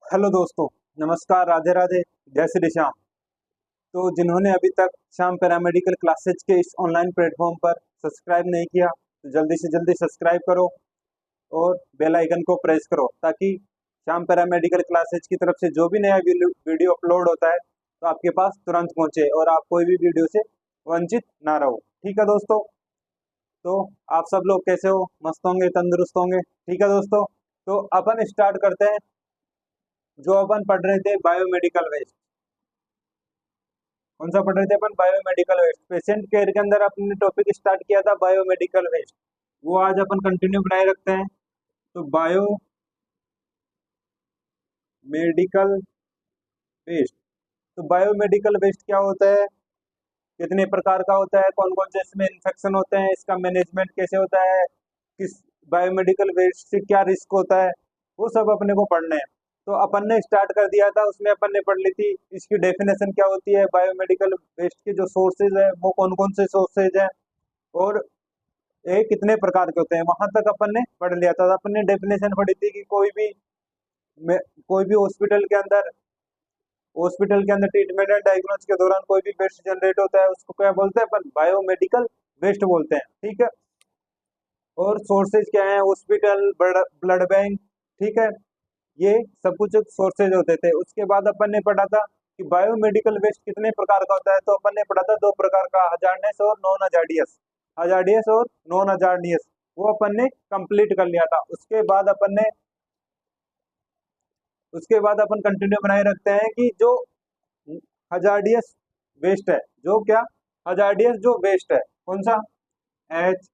Hello दोस्तों, नमस्कार, राधे राधे, जय श्री श्याम। तो जिन्होंने अभी तक श्याम पैरामेडिकल क्लासेज के इस ऑनलाइन प्लेटफॉर्म पर सब्सक्राइब नहीं किया तो जल्दी से जल्दी सब्सक्राइब करो और बेल आइकन को प्रेस करो ताकि श्याम पैरामेडिकल क्लासेज की तरफ से जो भी नया वीडियो अपलोड होता है तो आपके पास तुरंत पहुंचे और आप कोई भी वीडियो से वंचित ना रहो। ठीक है दोस्तों, तो आप सब लोग कैसे हो? मस्त होंगे, तंदुरुस्त होंगे। ठीक है दोस्तों, तो अपन स्टार्ट करते हैं। जो अपन पढ़ रहे थे बायोमेडिकल वेस्ट, कौन सा पढ़ रहे थे अपन? Biomedical waste. पेशेंट केयर के अंदर अपने टॉपिक स्टार्ट किया था बायोमेडिकल वेस्ट, वो आज अपन कंटिन्यू बनाए रखते हैं। तो बायोमेडिकल वेस्ट, तो बायोमेडिकल वेस्ट क्या होता है, कितने प्रकार का होता है, कौन कौन से इसमें इन्फेक्शन होते हैं, इसका मैनेजमेंट कैसे होता है, किस बायोमेडिकल वेस्ट से क्या रिस्क होता है, वो सब अपने को पढ़ना है। तो अपन ने स्टार्ट कर दिया था, उसमें अपन ने पढ़ ली थी इसकी डेफिनेशन क्या होती है, बायोमेडिकल वेस्ट के जो सोर्सेज है वो कौन कौन से सोर्सेज है और ये कितने प्रकार के होते हैं, वहां तक अपन ने पढ़ लिया था। अपन ने डेफिनेशन पढ़ी थी कि कोई भी हॉस्पिटल के अंदर ट्रीटमेंट एंड डायग्नोस के दौरान कोई भी वेस्ट जनरेट होता है उसको क्या बोलते हैं अपन? बायोमेडिकल वेस्ट बोलते हैं। ठीक है, और सोर्सेज क्या है? हॉस्पिटल, ब्लड बैंक, ठीक है, ये सब कुछ सोर्सेज होते थे। उसके बाद अपन ने पढ़ा था कि बायोमेडिकल वेस्ट कितने प्रकार का होता है, तो अपन ने पढ़ा था दो प्रकार का, हजार्डनेस और नॉन हजार्डियस। हजार्डियस और नॉन हजार्डियस, वो अपन ने कंप्लीट कर लिया था। उसके बाद अपन कंटिन्यू बनाए रखते हैं कि जो हजार्डियस वेस्ट है, जो क्या हजार्डियस जो वेस्ट है, कौन सा? एच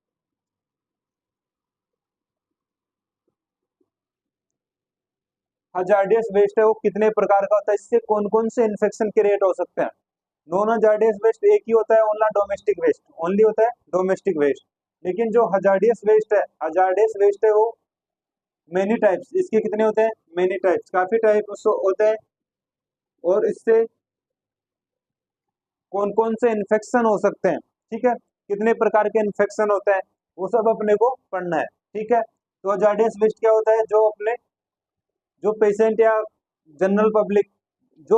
हजार्डियस वेस्ट है, वो कितने प्रकार का होता है, इससे कौन कौन से इन्फेक्शन क्रिएट हो सकते हैं। नॉन हजार्डियस वेस्ट एक ही होता है, ओनला डोमेस्टिक वेस्ट, ओनली होता है डोमेस्टिक वेस्ट। लेकिन जो हजार्डियस वेस्ट है वो मेनी टाइप्स, इसके कितने होते हैं? मेनी टाइप्स, काफी टाइप्स होते हैं। और इससे कौन कौन से इन्फेक्शन हो सकते हैं, ठीक है, कितने प्रकार के इन्फेक्शन होते हैं, वो सब अपने को पढ़ना है। ठीक है, तो हजार्डियस वेस्ट क्या होता है? जो पेशेंट या जनरल पब्लिक जो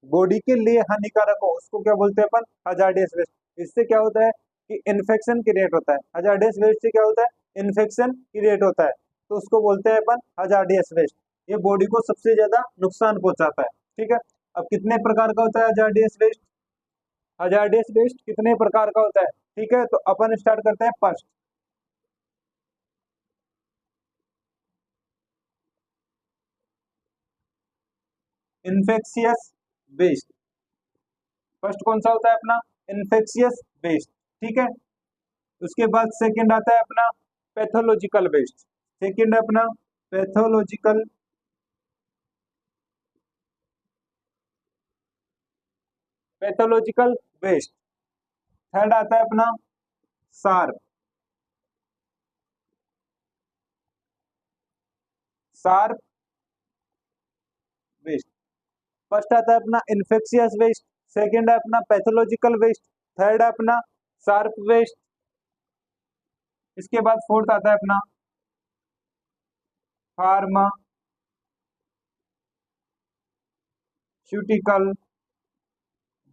बॉडी के लिए हानिकारक हो उसको क्या बोलते हैं अपन? Hazardous waste. इससे क्या होता है कि इन्फेक्शन क्रिएट होता है। हजार्डियस वेस्ट से क्या होता है? इन्फेक्शन क्रिएट होता है, तो उसको बोलते हैं अपन हजार्डियस वेस्ट। ये बॉडी को सबसे ज्यादा नुकसान पहुंचाता है। ठीक है, अब कितने प्रकार का होता है हजार्डियस वेस्ट? हजार्डियस वेस्ट कितने प्रकार का होता है? ठीक है, तो अपन स्टार्ट करते हैं फर्स्ट। इन्फेक्शियस वेस्ट, फर्स्ट कौन सा होता है अपना? Infectious waste. ठीक है, उसके बाद सेकंड आता है अपना पैथोलॉजिकल वेस्ट। सेकंड है अपना पैथोलॉजिकल पैथोलॉजिकल वेस्ट। थर्ड आता है अपना सार्प सार्प वेस्ट। फर्स्ट आता है अपना इन्फेक्शियस वेस्ट, सेकंड है अपना पैथोलॉजिकल वेस्ट, थर्ड है अपना सार्प वेस्ट। इसके बाद फोर्थ आता है अपना फार्मास्यूटिकल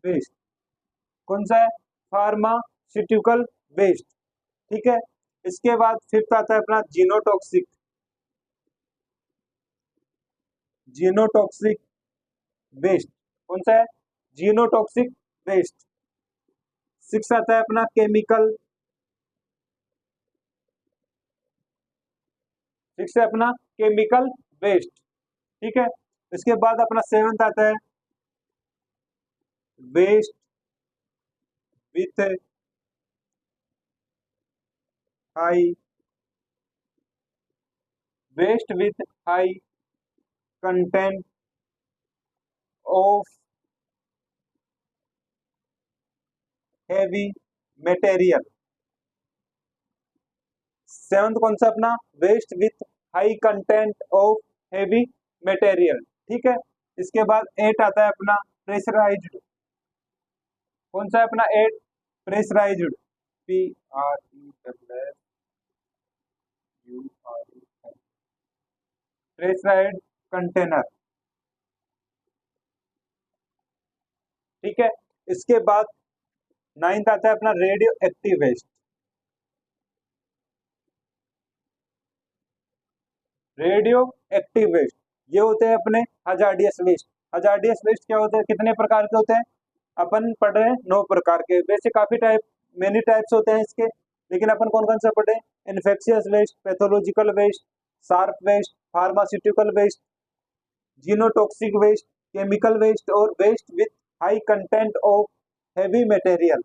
वेस्ट। कौन सा है? Pharmaceutical waste. ठीक है, इसके बाद फिफ्थ आता है अपना जीनोटॉक्सिक वेस्ट। कौन सा है? Genotoxic waste. सिक्स आता है अपना सिक्स है अपना केमिकल वेस्ट। ठीक है, इसके बाद अपना सेवंथ आता है waste with high waste with high content of heavy material. Seventh कौन सा अपना? Waste with high content of heavy material. ठीक है, इसके बाद एट आता है अपना प्रेशराइज्ड। कौन सा है अपना eight? Pressurised, PRESSURED pressurised container. ठीक है। इसके बाद नाइन्थ आता है अपना radio active waste. Radio active waste ये होते हैं अपने हजार्डियस वेस्ट। हजार्डियस वेस्ट क्या होते हैं, कितने प्रकार के होते हैं, अपन पढ़ रहे हैं 9 प्रकार के। वैसे काफी टाइप, मेनी टाइप्स होते हैं इसके, लेकिन अपन कौन कौन सा पढ़े, infectious waste, pathological waste, sharp waste, pharmaceutical waste, genotoxic waste, chemical waste और waste with high content of heavy material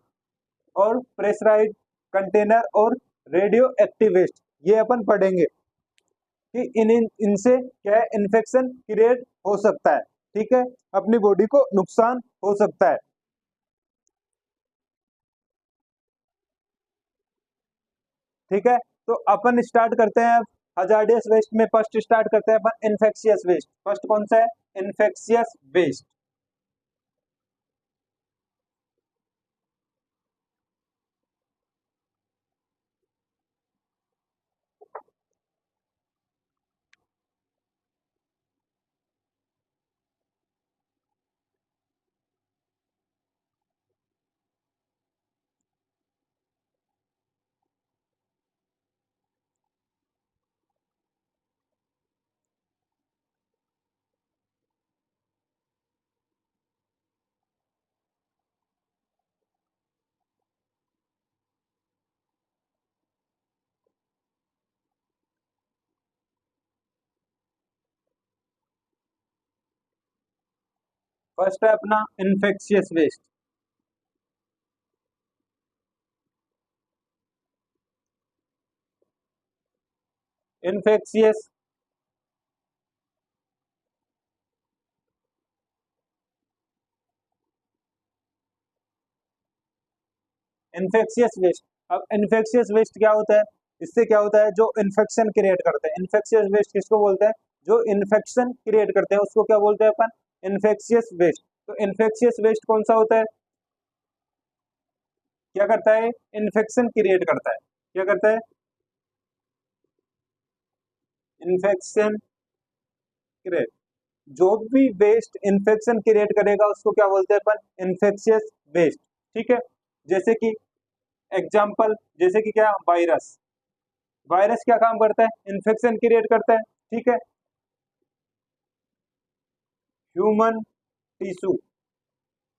और प्रेशराइज्ड कंटेनर और रेडियो एक्टिव वेस्ट, ये अपन पढ़ेंगे कि इनसे क्या है, इन्फेक्शन क्रिएट हो सकता है। ठीक है, अपनी बॉडी को नुकसान हो सकता है। ठीक है, तो अपन स्टार्ट करते हैं अब हजार्डियस वेस्ट में। फर्स्ट स्टार्ट करते हैं अपन इन्फेक्शियस वेस्ट। फर्स्ट कौन सा है, इन्फेक्शियस वेस्ट। फर्स्ट है अपना infectious waste. Infectious infectious waste. अब इन्फेक्शियस वेस्ट क्या होता है, इससे क्या होता है, जो इन्फेक्शन क्रिएट करते हैं। इन्फेक्शियस वेस्ट किसको बोलते हैं, जो इन्फेक्शन क्रिएट करते हैं उसको क्या बोलते हैं अपन, इन्फेक्शियस वेस्ट। तो इन्फेक्शियस वेस्ट कौन सा होता है, क्या करता है, इन्फेक्शन क्रिएट करता है। क्या करता है, इन्फेक्शन क्रिएट। जो भी वेस्ट इन्फेक्शन क्रिएट करेगा उसको क्या बोलते हैं अपन, इन्फेक्शियस वेस्ट। ठीक है, जैसे कि एग्जाम्पल, जैसे कि क्या, वायरस। वायरस क्या काम करता है, इन्फेक्शन क्रिएट करता है। ठीक है, ह्यूमन टिश्यू,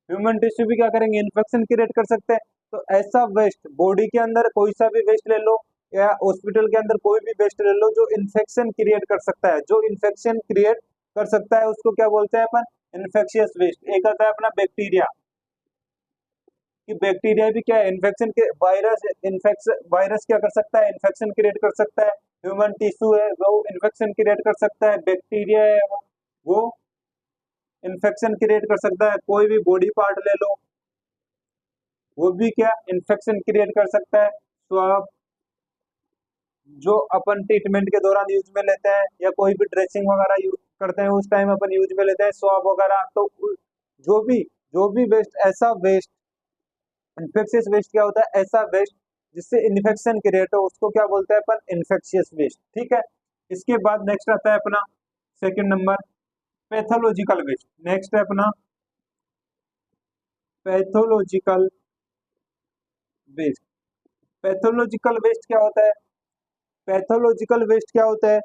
ह्यूमन टिश्यू भी क्या करेंगे, इन्फेक्शन क्रिएट कर सकते हैं। तो ऐसा वेस्ट, बॉडी के अंदर कोई सा भी वेस्ट ले लो या हॉस्पिटल के अंदर कोई भी वेस्ट ले लो जो इन्फेक्शन क्रिएट कर सकता है, जो इन्फेक्शन क्रिएट कर सकता है उसको क्या बोलते हैं अपन, इन्फेक्शियस वेस्ट। एक आता है अपना बैक्टीरिया, कि बैक्टीरिया भी क्या है, इन्फेक्शन के, वायरस इन्फेक्शन, वायरस क्या कर सकता है, इन्फेक्शन क्रिएट कर सकता है। ह्यूमन टिश्यू है वो इन्फेक्शन क्रिएट कर सकता है। बैक्टीरिया है वो इन्फेक्शन क्रिएट कर सकता है। कोई भी बॉडी पार्ट ले लो वो भी क्या, इन्फेक्शन क्रिएट कर सकता है। तो आप जो अपन ट्रीटमेंट के दौरान यूज में लेते हैं या कोई भी ड्रेसिंग वगैरह यूज करते हैं उस टाइम अपन यूज में लेते हैं स्वाब वगैरह, तो जो भी वेस्ट, ऐसा वेस्ट, इन्फेक्शियस वेस्ट क्या होता है, ऐसा वेस्ट जिससे इन्फेक्शन क्रिएट हो उसको क्या बोलते हैं अपन, इन्फेक्शियस वेस्ट। ठीक है, इसके बाद नेक्स्ट आता है अपना second number, pathological waste. Next है अपना पैथोलॉजिकल वेस्ट। पैथोलॉजिकल वेस्ट क्या होता है, पैथोलॉजिकल वेस्ट क्या होता है,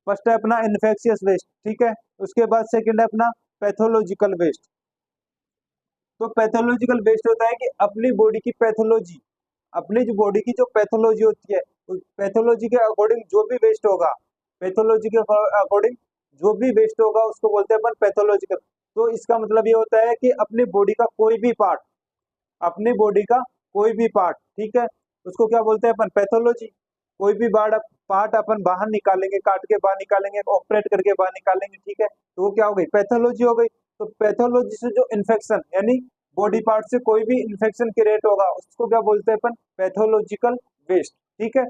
फर्स्ट है अपना इन्फेक्शियस वेस्ट। ठीक है, उसके बाद सेकंड है अपना पैथोलॉजिकल वेस्ट। तो पैथोलॉजिकल वेस्ट होता है कि अपनी बॉडी की पैथोलॉजी, अपनी जो बॉडी की जो पैथोलॉजी होती है उस पैथोलॉजी के अकॉर्डिंग जो भी वेस्ट होगा, पैथोलॉजी के अकॉर्डिंग जो भी वेस्ट होगा उसको बोलते हैं अपन पैथोलॉजिकल। तो इसका मतलब ये होता है कि अपनी बॉडी का कोई भी पार्ट, अपनी बॉडी का कोई भी पार्ट, ठीक है, उसको क्या बोलते हैं अपन, पैथोलॉजी। कोई भी पार्ट अपन बाहर निकालेंगे, काट के बाहर निकालेंगे, ऑपरेट करके बाहर निकालेंगे, ठीक है, तो वो क्या हो गई, पैथोलॉजी हो गई। तो पैथोलॉजी से जो इन्फेक्शन, यानी बॉडी पार्ट से कोई भी इन्फेक्शन क्रिएट होगा उसको क्या बोलते हैं अपन, पैथोलॉजिकल वेस्ट। ठीक है,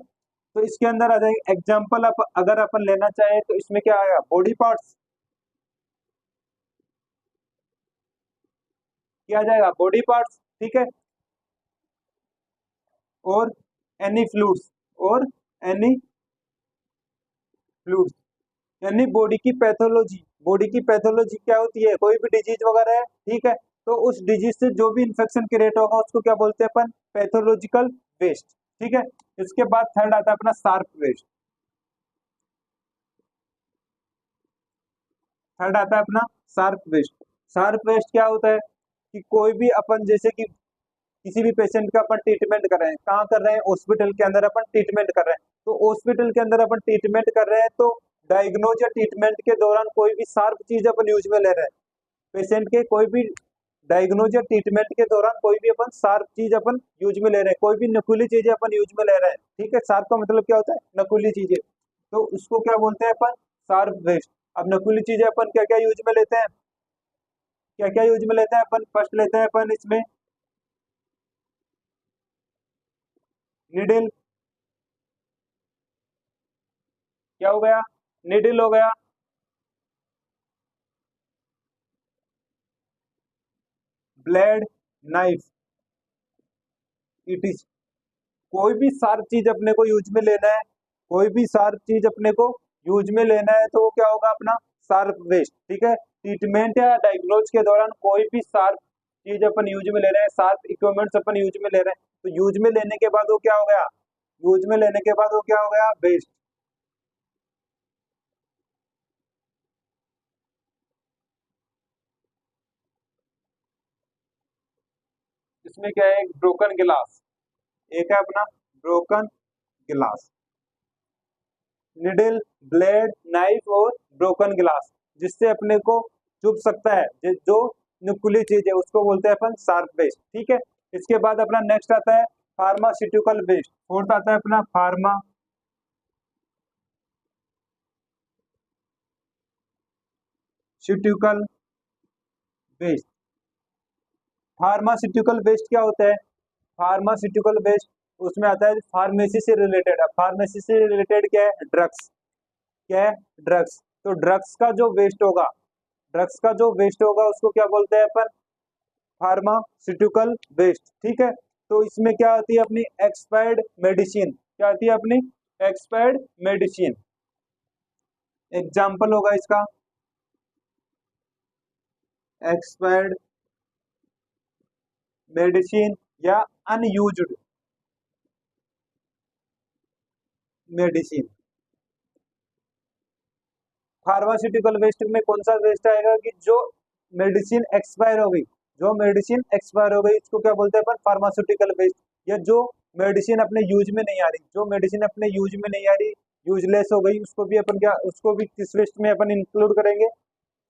तो इसके अंदर आ जाएगा एग्जाम्पल, अगर अपन लेना चाहे तो इसमें क्या आएगा, बॉडी पार्ट्स, क्या आ जाएगा, बॉडी पार्ट्स। ठीक है, और एनी फ्लूइड्स, और एनी फ्लूइड्स, यानी बॉडी की पैथोलॉजी। बॉडी की पैथोलॉजी क्या होती है, कोई भी डिजीज वगैरह है, ठीक है, तो उस डिजीज से जो भी इन्फेक्शन क्रिएट होगा उसको क्या बोलते हैं अपन, पैथोलॉजिकल वेस्ट। ठीक है, इसके बाद थर्ड आता है अपना शार्प वेस्ट। थर्ड आता है अपना शार्प वेस्ट। शार्प वेस्ट क्या होता है कि कोई भी अपन जैसे कि किसी भी पेशेंट का अपन ट्रीटमेंट कर रहे हैं, कहाँ कर रहे हैं, हॉस्पिटल के अंदर अपन ट्रीटमेंट कर रहे हैं, तो हॉस्पिटल के अंदर अपन ट्रीटमेंट कर रहे हैं तो डायग्नोज या ट्रीटमेंट के दौरान कोई भी शार्प चीज अपन यूज में ले रहे हैं, पेशेंट के कोई भी डायग्नोज या ट्रीटमेंट के दौरान कोई भी अपन शार्प चीज अपन यूज में ले रहे हैं, कोई भी नकुली चीजें अपन यूज में ले रहे हैं। ठीक है, शार्प का मतलब क्या होता है, नकुली चीजें, तो उसको क्या बोलते हैं अपन, शार्प वेस्ट। अब नकुली चीजें अपन क्या क्या यूज में लेते हैं, क्या क्या यूज में लेते हैं अपन, फर्स्ट लेते हैं अपन इसमें निडिल, क्या हो गया, निडिल हो गया, ब्लेड, नाइफ, इट इज, कोई भी शार्प चीज अपने को यूज में लेना है, कोई भी शार्प चीज अपने को यूज में लेना है तो वो क्या होगा अपना शार्प वेस्ट। ठीक है, ट्रीटमेंट या डायग्नोज के दौरान कोई भी शार्प चीज अपन यूज में ले रहे हैं, शार्प इक्विपमेंट्स अपन यूज में ले रहे हैं, तो यूज में लेने के बाद वो क्या हो गया, यूज में लेने के बाद वो क्या हो गया, वेस्ट। इसमें क्या है, ब्रोकन गिलास, एक है अपना ब्रोकन गिलास, निडल, ब्लेड, नाइफ और ब्रोकन ग्लास, जिससे अपने को चुभ सकता है जो नुकीली चीज है उसको बोलते हैं अपन शार्प वेस्ट। ठीक है, इसके बाद अपना नेक्स्ट आता है फार्मास्यूटिकल वेस्ट, फोर्थ आता है अपना फार्मास्यूटिकल वेस्ट। फार्मास्यूटिकल वेस्ट क्या होता है, फार्मास्यूटिकल वेस्ट उसमें आता है फार्मेसी से रिलेटेड है, फार्मेसी से रिलेटेड क्या है, ड्रग्स, क्या है, ड्रग्स, तो ड्रग्स का जो वेस्ट होगा, ड्रग्स का जो वेस्ट होगा उसको क्या बोलते हैं अपन, फार्मास्यूटिकल वेस्ट। ठीक है, तो इसमें क्या आती है अपनी एक्सपायर्ड मेडिसिन, क्या आती है अपनी एक्सपायर्ड मेडिसिन, एग्जाम्पल होगा इसका एक्सपायर्ड मेडिसिन या अनयूज्ड मेडिसिन। फार्मास्यूटिकल वेस्ट में कौन सा वेस्ट आएगा कि जो मेडिसिन एक्सपायर हो गई, जो मेडिसिन एक्सपायर हो गई इसको क्या बोलते हैं अपन, फार्मास्यूटिकल वेस्ट, या जो मेडिसिन अपने यूज में नहीं आ रही, जो मेडिसिन अपने यूज में नहीं आ रही, यूजलेस हो गई, उसको भी अपन क्या, उसको भी किस वेस्ट में अपन इंक्लूड करेंगे,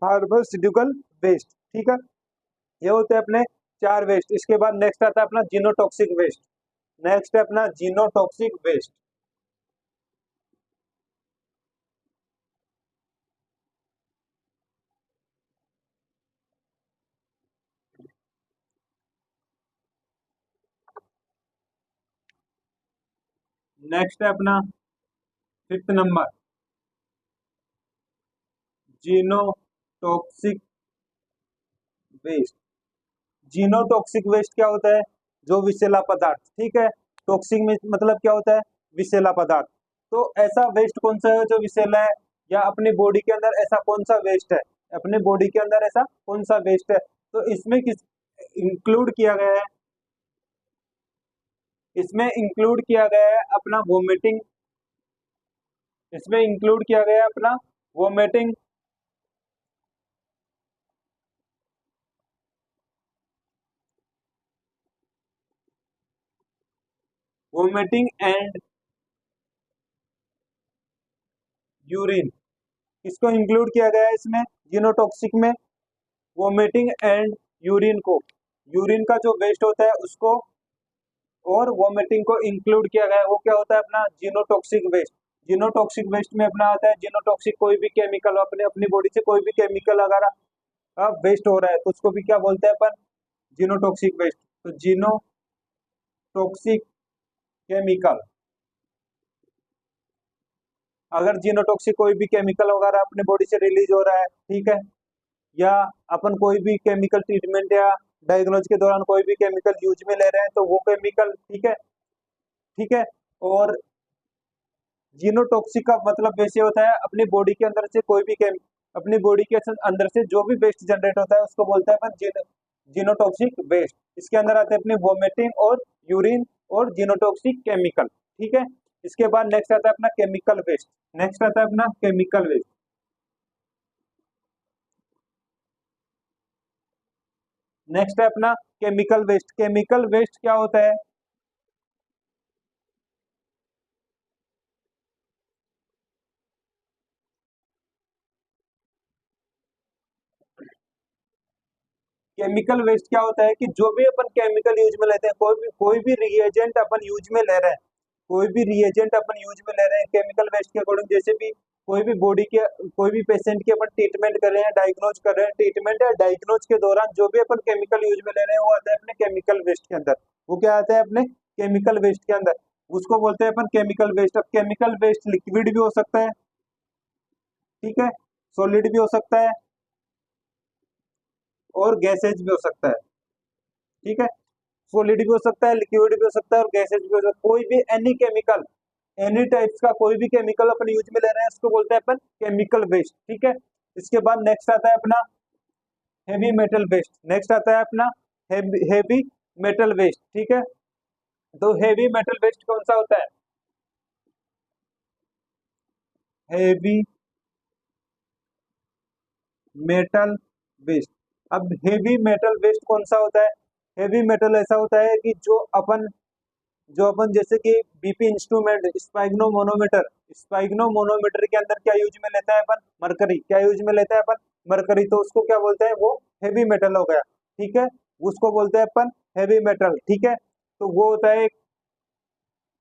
फार्मास्यूटिकल वेस्ट। ठीक है, ये होते हैं अपने चार वेस्ट। इसके बाद नेक्स्ट आता है अपना जीनोटॉक्सिक वेस्ट, नेक्स्ट है अपना जीनोटॉक्सिक वेस्ट। नेक्स्ट है अपना fifth number genotoxic waste. Genotoxic waste क्या होता है, जो विषैला पदार्थ, ठीक है, टॉक्सिक में मतलब क्या होता है, विषैला पदार्थ, तो ऐसा वेस्ट कौन सा है जो विषैला है, या अपनी बॉडी के अंदर ऐसा कौन सा वेस्ट है, अपने बॉडी के अंदर ऐसा कौन सा वेस्ट है, तो इसमें किस इंक्लूड किया गया है, इसमें इंक्लूड किया गया है अपना वोमिटिंग, इसमें इंक्लूड किया गया है अपना वोमिटिंग, वोमिटिंग एंड यूरिन, इसको इंक्लूड किया गया है इसमें जीनोटॉक्सिक में, वोमिटिंग एंड यूरिन को, यूरिन का जो वेस्ट होता है उसको और वोमिटिंग को इंक्लूड किया गया है, वो क्या होता है अपना जीनोटॉक्सिक वेस्ट। जीनोटॉक्सिक वेस्ट में अपना आता है जीनोटॉक्सिक, कोई भी केमिकल अपने अपनी बॉडी से कोई भी केमिकल अगर वेस्ट हो रहा है तो उसको भी क्या बोलते हैं अपन, जीनोटॉक्सिक वेस्ट। तो जीनोटॉक्सिक केमिकल, अगर जीनोटॉक्सिक कोई भी केमिकल वगैरह अपने बॉडी से रिलीज हो रहा है, ठीक है, या अपन कोई भी केमिकल ट्रीटमेंट या डायग्नोज के दौरान कोई भी केमिकल यूज में ले रहे हैं तो वो केमिकल, ठीक है, ठीक है, और जीनोटॉक्सिक का मतलब वैसे होता है अपनी बॉडी के अंदर से कोई भी अपनी बॉडी के अंदर से जो भी वेस्ट जनरेट होता है उसको बोलते हैं अपन जीनोटॉक्सिक वेस्ट। इसके अंदर आते हैं अपने वोमिटिंग और यूरिन और जीनोटॉक्सिक केमिकल, ठीक है। इसके बाद नेक्स्ट आता है अपना केमिकल वेस्ट। नेक्स्ट आता है अपना केमिकल वेस्ट। नेक्स्ट है अपना केमिकल वेस्ट। केमिकल वेस्ट क्या होता है? केमिकल वेस्ट क्या होता है कि जो भी अपन केमिकल यूज में लेते हैं, कोई भी रिएजेंट अपन यूज में ले रहे हैं, कोई भी रिएजेंट अपन यूज में ले रहे हैं केमिकल वेस्ट के अकॉर्डिंग, जैसे भी कोई भी बॉडी के कोई भी पेशेंट की अपन ट्रीटमेंट कर रहे हैं, डायग्नोज कर रहे हैं, ट्रीटमेंट या डायग्नोज के दौरान जो भी अपन केमिकल यूज में ले रहे हैं वो आता है अपने केमिकल वेस्ट के अंदर। वो क्या आता है अपने केमिकल वेस्ट के अंदर, उसको बोलते हैं अपन केमिकल वेस्ट। अब केमिकल वेस्ट लिक्विड भी हो सकता है, ठीक है, सॉलिड भी हो सकता है और गैसेज भी हो सकता है, ठीक है। सॉलिड भी हो सकता है, लिक्विड भी हो सकता है और गैसेज भी हो सकता है। कोई भी एनी केमिकल, एनी टाइप्स का कोई भी केमिकल अपन यूज में ले रहे हैं उसको बोलते हैं अपन केमिकल वेस्ट, ठीक है। इसके बाद नेक्स्ट आता है अपना हेवी मेटल वेस्ट। नेक्स्ट आता है अपना हेवी मेटल वेस्ट, ठीक है। तो हेवी मेटल वेस्ट कौन सा होता है? Heavy metal waste. अब हेवी मेटल वेस्ट कौन सा होता है? हेवी मेटल ऐसा होता है कि जो अपन जैसे कि बीपी इंस्ट्रूमेंट, स्पाइग्नोमोनोमीटर के अंदर क्या यूज में लेता है अपन? मरकरी। क्या यूज में लेता है अपन? मरकरी। तो उसको क्या बोलते हैं? वो हेवी मेटल हो गया, ठीक है। उसको बोलते हैं अपन हेवी मेटल, ठीक है। तो वो होता है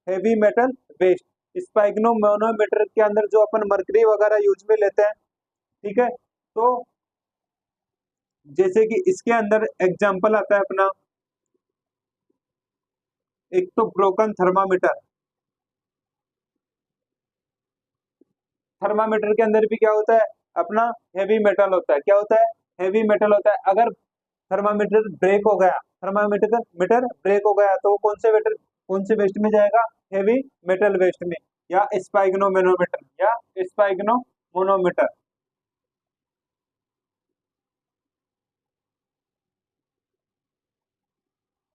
हेवी मेटल वेस्ट। स्पाइग्नोमोनोमीटर के अंदर जो अपन मरकरी वगैरह यूज में लेते हैं, ठीक है। तो जैसे कि इसके अंदर एग्जाम्पल आता है अपना, एक तो ब्रोकन थर्मामीटर। थर्मामीटर के अंदर भी क्या होता है अपना? हेवी मेटल होता है। क्या होता है? हेवी मेटल होता है। अगर थर्मामीटर ब्रेक हो गया, थर्मामीटर मीटर ब्रेक हो गया तो वो कौन से वेस्ट में जाएगा? हेवी मेटल वेस्ट में, या स्पाइग्नोमेनोमीटर या स्पाइग्नोमोनोमीटर।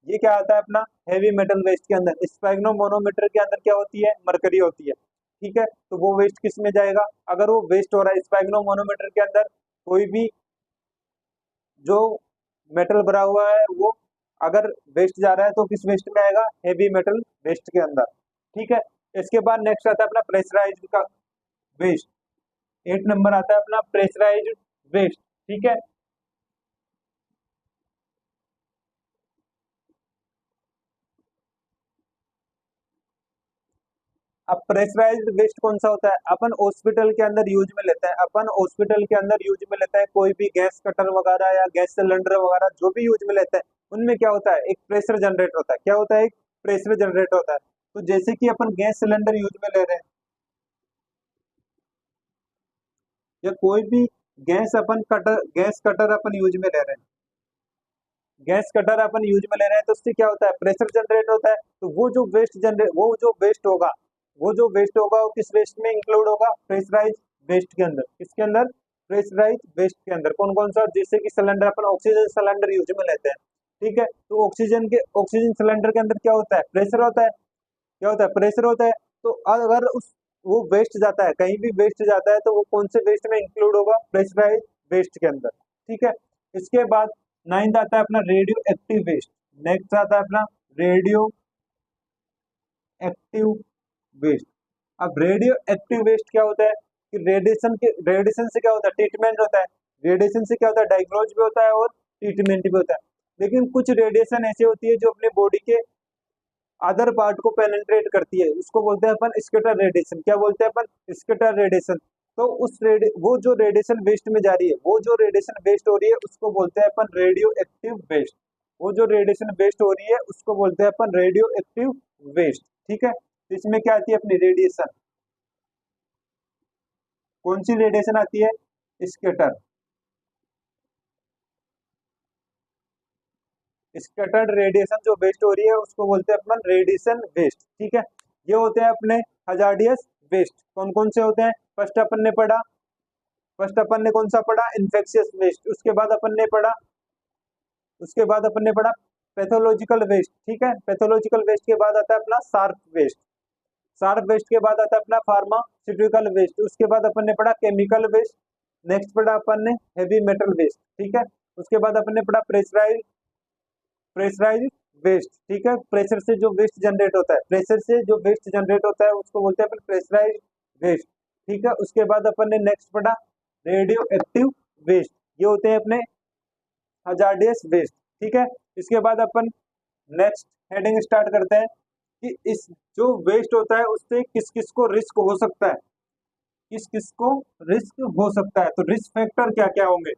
ये क्या आता है अपना? हेवी मेटल वेस्ट के अंदर। स्पाइग्नोमोनोमीटर के अंदर क्या होती है? मरकरी होती है, ठीक है। तो वो वेस्ट किस में जाएगा? अगर वो वेस्ट हो रहा है स्पाइग्नोमोनोमीटर के अंदर, कोई भी जो मेटल भरा हुआ है वो अगर वेस्ट जा रहा है तो किस वेस्ट में आएगा? हेवी मेटल वेस्ट के अंदर, ठीक है। इसके बाद नेक्स्ट आता है अपना प्रेशराइज्ड का वेस्ट। 8 नंबर आता है अपना प्रेशराइज्ड वेस्ट, ठीक है। अब प्रेशराइज्ड वेस्ट कौन सा होता है? अपन हॉस्पिटल के अंदर यूज में लेते हैं, अपन हॉस्पिटल के अंदर यूज में लेते हैं कोई भी गैस कटर वगैरह या गैस सिलेंडर वगैरह जो भी यूज में लेते हैं, उनमें क्या होता है? एक प्रेशर जनरेट होता है। क्या होता है? एक प्रेशर जनरेट होता है। तो जैसे कि अपन गैस सिलेंडर यूज में ले रहे हैं या कोई भी गैस कटर अपन यूज में ले रहे हैं, गैस कटर अपन यूज में ले रहे हैं, तो उससे क्या होता है? प्रेशर जनरेट होता है। तो वो जो वेस्ट होगा वो किस वेस्ट में इंक्लूड होगा? प्रेशराइज वेस्ट के अंदर। किसके अंदर? प्रेशराइज वेस्ट के अंदर। कौन कौन सा? जैसे कि सिलेंडर, अपन ऑक्सीजन सिलेंडर यूज में लेते हैं, ठीक है। तो ऑक्सीजन सिलेंडर के अंदर क्या होता है? प्रेशर होता है। क्या होता है? प्रेशर होता है। तो अगर उस वो वेस्ट जाता है, कहीं भी वेस्ट जाता है, तो वो कौन से वेस्ट में इंक्लूड होगा? प्रेशराइज वेस्ट के अंदर, ठीक है। इसके बाद 9th आता है अपना रेडियो एक्टिव वेस्ट। नेक्स्ट आता है अपना रेडियो एक्टिव वेस्ट। अब रेडियो एक्टिव वेस्ट क्या होता है कि रेडिएशन से क्या होता है? ट्रीटमेंट होता है। रेडिएशन से क्या होता है? डायग्नोज भी होता है और ट्रीटमेंट भी होता है। लेकिन कुछ रेडिएशन ऐसी होती है जो अपने बॉडी के अदर पार्ट को पेनिट्रेट करती है, उसको बोलते हैं अपन स्कैटर रेडिएशन। क्या बोलते हैं अपन? Scatter radiation. तो वो जो रेडिएशन वेस्ट में जा रही है, वो जो रेडिएशन वेस्ट हो रही है उसको बोलते हैं अपन रेडियो एक्टिव वेस्ट। वो जो रेडिएशन वेस्ट हो रही है उसको बोलते हैं अपन रेडियो एक्टिव वेस्ट, ठीक है। तो इसमें क्या आती है अपनी रेडिएशन? कौन सी रेडिएशन आती है? स्कैटर। स्कैटर्ड रेडिएशन जो वेस्ट हो रही है उसको बोलते हैं अपन रेडिएशन वेस्ट, ठीक है। ये होते हैं अपने हजार्डियस वेस्ट। कौन कौन से होते हैं? फर्स्ट अपन ने कौन सा पढ़ा? Infectious waste. उसके बाद अपन ने पढ़ा उसके बाद अपन ने पढ़ा पैथोलॉजिकल वेस्ट, ठीक है। पैथोलॉजिकल वेस्ट के बाद आता है अपना शार्प वेस्ट, शार्प वेस्ट के बाद आता है अपना फार्मास्यूटिकल वेस्ट, उसके बाद अपन ने पढ़ा केमिकल वेस्ट, नेक्स्ट पढ़ा अपन ने हेवी मेटल वेस्ट, ठीक है। उसके बाद अपन ने पढ़ा प्रेशराइज वेस्ट, ठीक है। प्रेशर से जो वेस्ट जनरेट होता है, प्रेशर से जो वेस्ट जनरेट होता है उसको बोलते हैं अपन प्रेशराइज वेस्ट, ठीक है। उसके बाद अपन ने नेक्स्ट पढ़ा रेडियो एक्टिव वेस्ट, ये होते हैं अपने हजार्डियस वेस्ट, ठीक है। इसके बाद अपन नेक्स्ट हेडिंग स्टार्ट करते हैं कि इस जो वेस्ट होता है उससे किस किस को रिस्क हो सकता है, किस किस को रिस्क हो सकता है। तो रिस्क फैक्टर क्या क्या होंगे,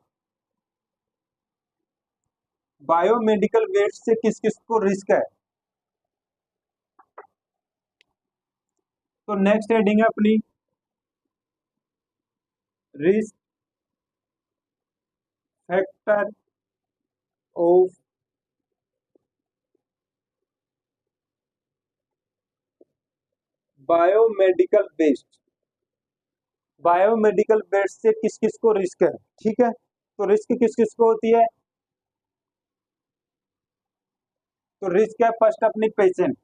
बायोमेडिकल वेस्ट से किस किस को रिस्क है। तो नेक्स्ट हेडिंग है अपनी risk factor of biomedical waste, biomedical waste से किस किस को रिस्क है, ठीक है। तो रिस्क किस किस को होती है, तो रिस्क है फर्स्ट अपनी पेशेंट,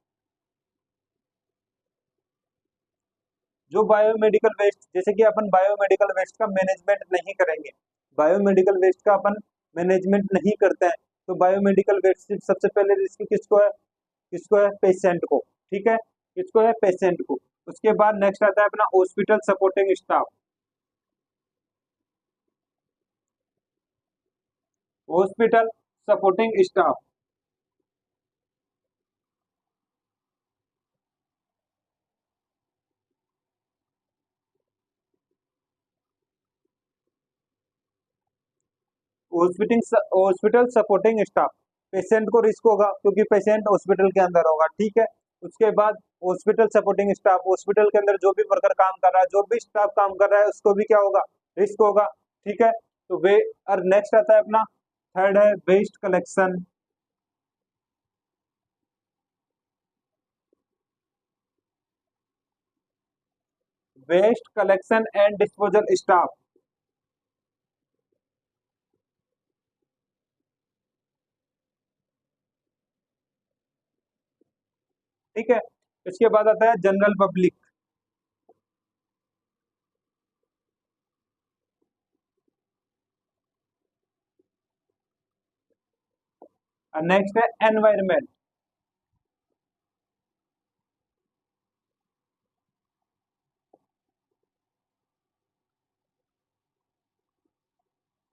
जो बायोमेडिकल वेस्ट, जैसे कि अपन बायोमेडिकल वेस्ट का मैनेजमेंट नहीं करेंगे, बायोमेडिकल वेस्ट का अपन मैनेजमेंट नहीं करते हैं, तो बायोमेडिकल वेस्ट से सबसे पहले रिस्क किसको है, किसको है, पेशेंट को, ठीक है, किसको है, पेशेंट को। उसके बाद नेक्स्ट आता है अपना hospital supporting staff, hospital supporting staff. Hospital supporting staff, patient को रिस्क होगा क्योंकि पेशेंट हॉस्पिटल के अंदर होगा, ठीक है। उसके बाद हॉस्पिटल सपोर्टिंग स्टाफ, हॉस्पिटल के अंदर जो भी वर्कर काम कर रहा है, जो भी स्टाफ काम कर रहा है उसको भी क्या होगा, रिस्क होगा, ठीक है। तो वे, और नेक्स्ट आता है अपना थर्ड है waste collection, waste collection and disposal staff, ठीक है। इसके बाद आता है जनरल पब्लिक, और नेक्स्ट है एनवायरमेंट,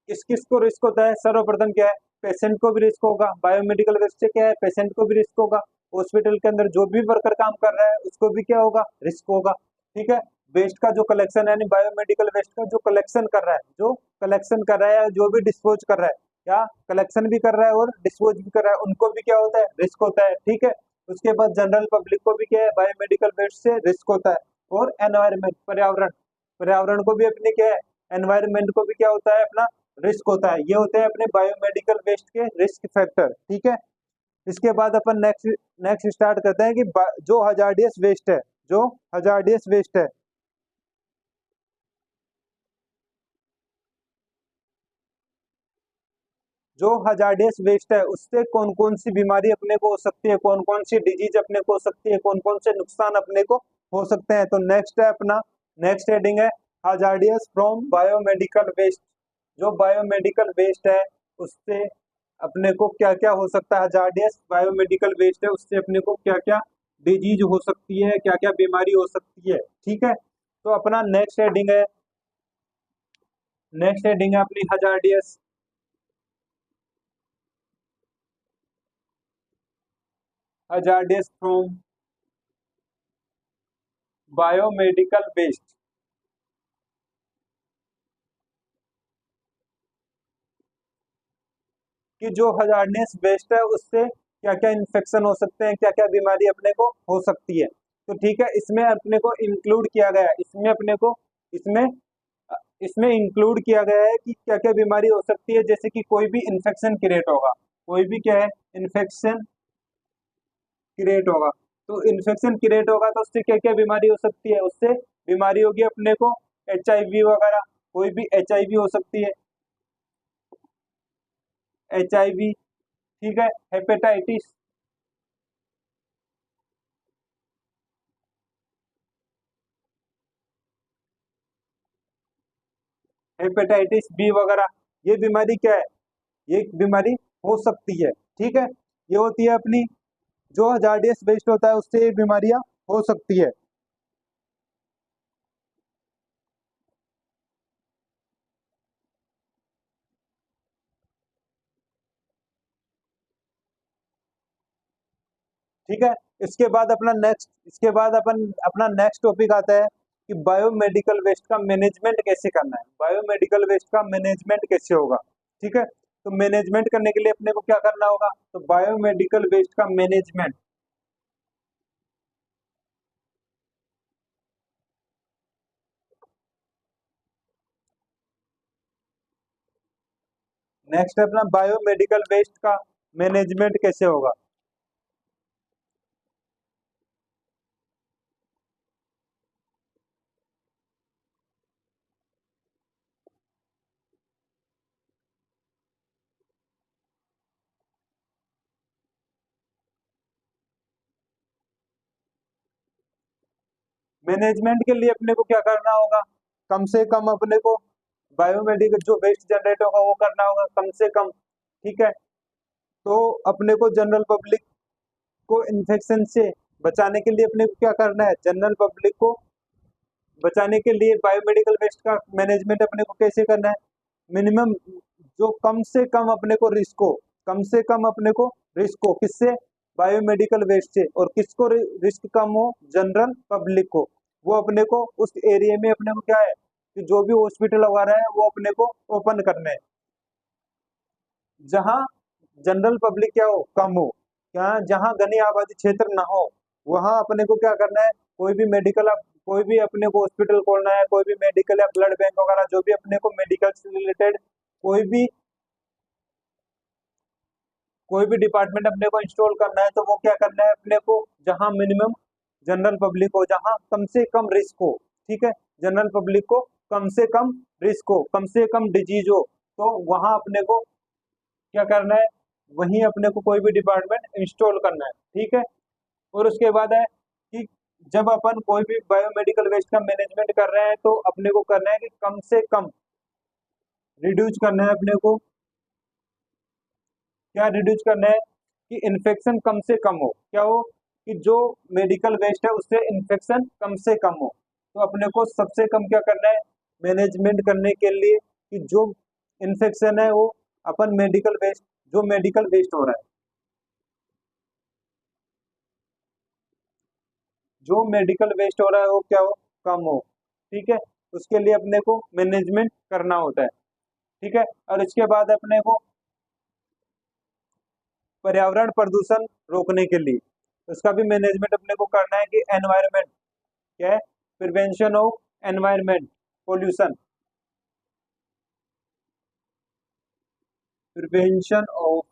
किस किस को रिस्क होता है, सर्वप्रथम क्या है, पेशेंट को भी रिस्क होगा, बायोमेडिकल वेस्ट से क्या है, पेशेंट को भी रिस्क होगा, हॉस्पिटल के अंदर जो भी वर्कर काम कर रहा है उसको भी क्या होगा, रिस्क होगा, ठीक है। वेस्ट का जो कलेक्शन है, यानी बायोमेडिकल वेस्ट का जो कलेक्शन कर रहा है, जो कलेक्शन कर रहा है, जो भी डिस्पोज कर रहा है, क्या कलेक्शन भी कर रहा है और डिस्पोज भी कर रहा है, उनको भी क्या होता है, रिस्क होता है, ठीक है। उसके बाद जनरल पब्लिक को भी क्या है, बायोमेडिकल वेस्ट से रिस्क होता है। और एनवायरमेंट, पर्यावरण, पर्यावरण को भी अपने क्या है, एनवायरमेंट को भी क्या होता है अपना, रिस्क होता है। ये होते हैं अपने बायोमेडिकल वेस्ट के रिस्क फैक्टर, ठीक है। इसके बाद अपन नेक्स्ट नेक्स्ट स्टार्ट करते हैं कि जो हजार्डियस वेस्ट है, जो हजार्डियस वेस्ट है, जो हजार्डियस वेस्ट है उससे कौन कौन सी बीमारी अपने को हो सकती है, कौन कौन सी डिजीज अपने को हो सकती है, कौन कौन से नुकसान अपने को हो सकते हैं। तो नेक्स्ट है अपना, नेक्स्ट हेडिंग है हजार्डियस फ्रॉम बायोमेडिकल वेस्ट, जो बायोमेडिकल वेस्ट है उससे अपने को क्या क्या हो सकता है, हजार्डियस बायोमेडिकल वेस्ट है उससे अपने को क्या क्या डिजीज हो सकती है, क्या क्या बीमारी हो सकती है, ठीक है। तो अपना नेक्स्ट हेडिंग है अपनी hazardous, hazardous from biomedical waste, कि जो हजार्डियस वेस्ट है उससे क्या क्या इन्फेक्शन हो सकते हैं, क्या क्या बीमारी अपने को हो सकती है। तो ठीक है, इसमें अपने को इंक्लूड किया गया है, इसमें इसमें इंक्लूड किया गया है कि क्या क्या बीमारी हो सकती है, जैसे कि कोई भी इन्फेक्शन क्रिएट होगा, कोई भी क्या है, इन्फेक्शन क्रिएट होगा। तो इन्फेक्शन क्रिएट होगा तो उससे क्या क्या बीमारी हो सकती है, उससे बीमारी होगी अपने को HIV वगैरह, कोई भी HIV हो सकती है, HIV, ठीक है। हेपेटाइटिस, हेपेटाइटिस बी वगैरह, ये बीमारी क्या है, ये बीमारी हो सकती है। ठीक है, ये होती है अपनी, जो हजार्डियस वेस्ट होता है उससे ये बीमारियां हो सकती है। ठीक है, इसके बाद अपन अपना नेक्स्ट टॉपिक आता है कि बायोमेडिकल वेस्ट का मैनेजमेंट कैसे करना है, बायोमेडिकल वेस्ट का मैनेजमेंट कैसे होगा। ठीक है, तो मैनेजमेंट करने के लिए अपने को क्या करना होगा, तो बायोमेडिकल वेस्ट का मैनेजमेंट, नेक्स्ट अपना बायोमेडिकल वेस्ट का मैनेजमेंट कैसे होगा। मैनेजमेंट के लिए अपने को क्या करना होगा, कम से कम अपने को बायोमेडिकल जो वेस्ट जनरेट होगा वो करना होगा कम से कम। ठीक है, तो अपने को जनरल पब्लिक को इन्फेक्शन से बचाने के लिए अपने को क्या करना है, जनरल पब्लिक को बचाने के लिए बायोमेडिकल वेस्ट का मैनेजमेंट अपने को कैसे करना है, मिनिमम जो कम से कम अपने को रिस्क हो, कम से कम अपने को रिस्क हो किससे, बायोमेडिकल वेस्ट से, और किसको रिस्क कम हो, जनरल पब्लिक को। वो अपने को उस एरिया में अपने को क्या है कि जो भी हॉस्पिटल वगैरह है वो अपने को ओपन करने हैं, जहाँ जनरल पब्लिक क्या हो, कम हो, क्या जहाँ घनी आबादी क्षेत्र ना हो, वहाँ अपने को क्या करना है, कोई भी मेडिकल, कोई भी अपने को हॉस्पिटल खोलना है, कोई भी मेडिकल या ब्लड बैंक वगैरह जो भी अपने को मेडिकल से रिलेटेड कोई भी कोई भी डिपार्टमेंट अपने को इंस्टॉल करना है, तो वो क्या करना है अपने को, जहाँ मिनिमम जनरल पब्लिक हो, जहाँ कम से कम रिस्क हो। ठीक है, जनरल पब्लिक को कम से कम रिस्क हो, कम से कम डिजीज हो, तो वहाँ अपने को क्या करना है, वहीं अपने को कोई भी डिपार्टमेंट इंस्टॉल करना है। ठीक है, और उसके बाद है कि जब अपन कोई भी बायोमेडिकल वेस्ट का मैनेजमेंट कर रहे हैं तो अपने को करना है कि कम से कम रिड्यूस करना है अपने को, क्या रिड्यूस करना है कि इन्फेक्शन कम से कम हो, क्या हो कि जो मेडिकल वेस्ट है उससे इन्फेक्शन कम से कम हो। तो अपने को सबसे कम क्या करना है मैनेजमेंट करने के लिए कि जो इन्फेक्शन है वो अपन मेडिकल वेस्ट, जो मेडिकल वेस्ट हो रहा है, जो मेडिकल वेस्ट हो रहा है वो क्या हो, कम हो। ठीक है, उसके लिए अपने को मैनेजमेंट करना होता है। ठीक है, और इसके बाद अपने को पर्यावरण प्रदूषण रोकने के लिए उसका भी मैनेजमेंट अपने को करना है कि एनवायरमेंट क्या है, prevention of environment pollution, prevention of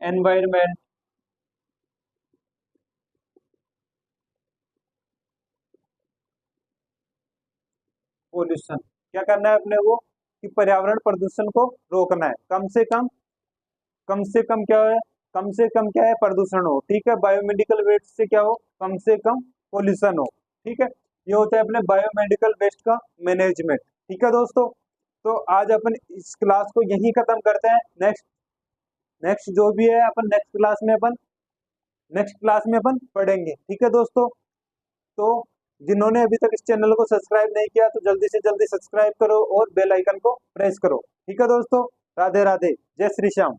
environment pollution, क्या करना है अपने को कि पर्यावरण प्रदूषण को रोकना है, कम से कम क्या है, कम से कम क्या है प्रदूषण हो। ठीक है, बायोमेडिकल वेस्ट से क्या हो, कम से कम पोल्यूशन हो। ठीक है, ये होता है अपने बायोमेडिकल वेस्ट का मैनेजमेंट। ठीक है दोस्तों, तो आज अपन इस क्लास को यहीं खत्म करते हैं। नेक्स्ट नेक्स्ट जो भी है अपन नेक्स्ट क्लास में अपन पढ़ेंगे। ठीक है दोस्तों, तो जिन्होंने अभी तक इस चैनल को सब्सक्राइब नहीं किया तो जल्दी से जल्दी सब्सक्राइब करो और बेल आइकन को प्रेस करो। ठीक है दोस्तों, राधे राधे, जय श्री श्याम।